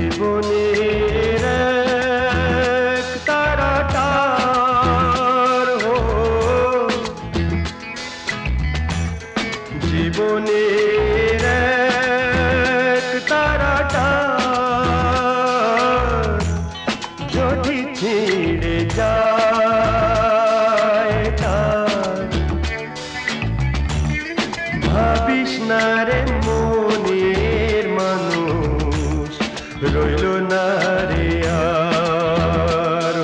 জীবনের এক তারাটার জীবনের এক তারাটার যদি ছিঁড়ে যায় তার ভাবিস না রে মনের মানুষ রইল না রে আর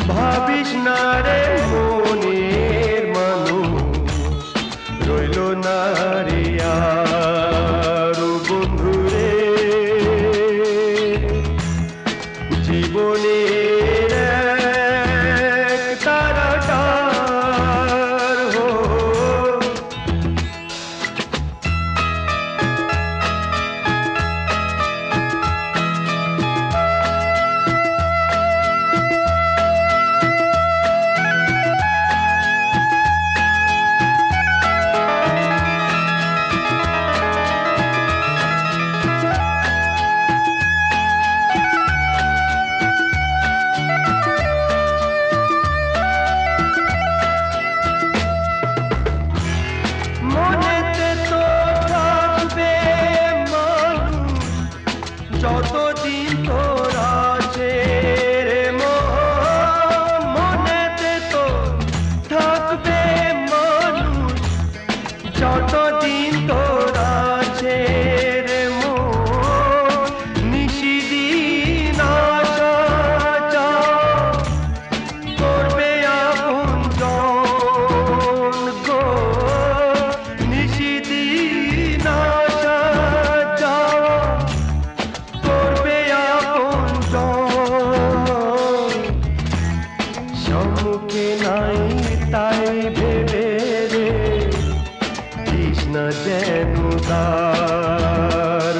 ভাবিস না রে মনের মানুষ রইল না রে আর বন্ধু রে জীবনের এক তারাটার যতদিন তোর আছে রে মনেতে তো থাকবে মানুষ যতদিন তোর আছে রে নিশিদিন আশা করবে আপনজন গো নিশিদিন আশা সম্মুখে নাই তাই ভেবে রে কৃষ্ণ যেন তার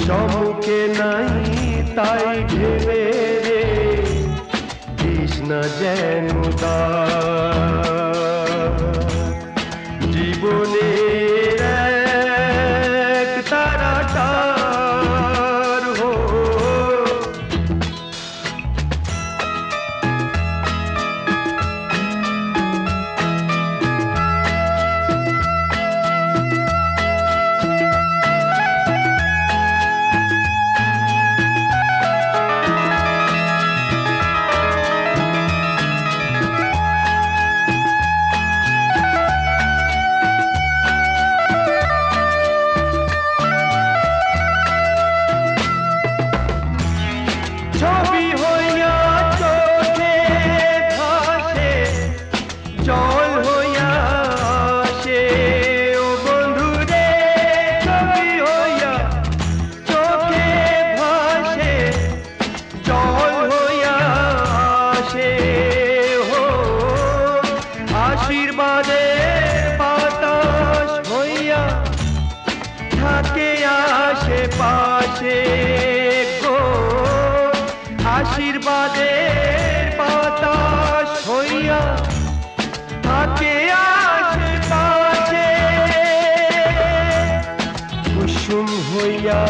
সম্মুখে নাই তাই ভেবে রে কৃষ্ণ যেন তার জীবনের এক তারাটার ছবি হইয়া চোখে ভাসে জল হইয়া আসে ও বন্ধু রে ছবি হইয়া চোখে ভাসে জল হইয়া আসে আশীর্বাদের বাতাস হইয়া থাকে আশেপাশে আশীর্বাদের বাতাস হইয়া থাকে আশেপাশে কুসুম হইয়া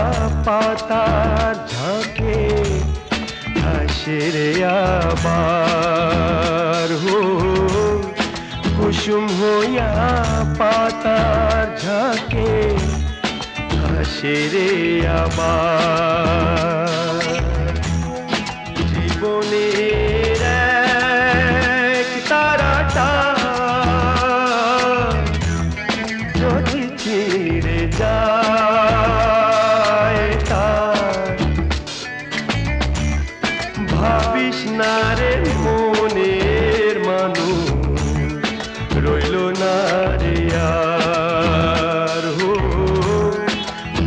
পাতার ঝাঁকে হাসে রে আবার কুসুম হইয়া পাতার ঝাঁকে হাসে রে আবার জীবনের এক তারাটা যদি ছিঁড়ে যায় তার ভাবিস না রে মনের মানুষ রইল না রে আর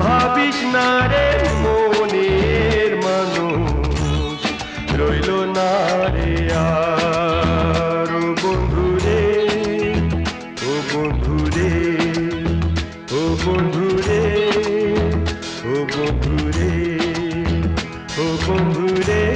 ভাবিস না রে মনের মানুষ রইল না রে আর বন্ধু রে ও বন্ধু রে ও বন্ধু রে ও বন্ধু রে ও ও বন্ধুরে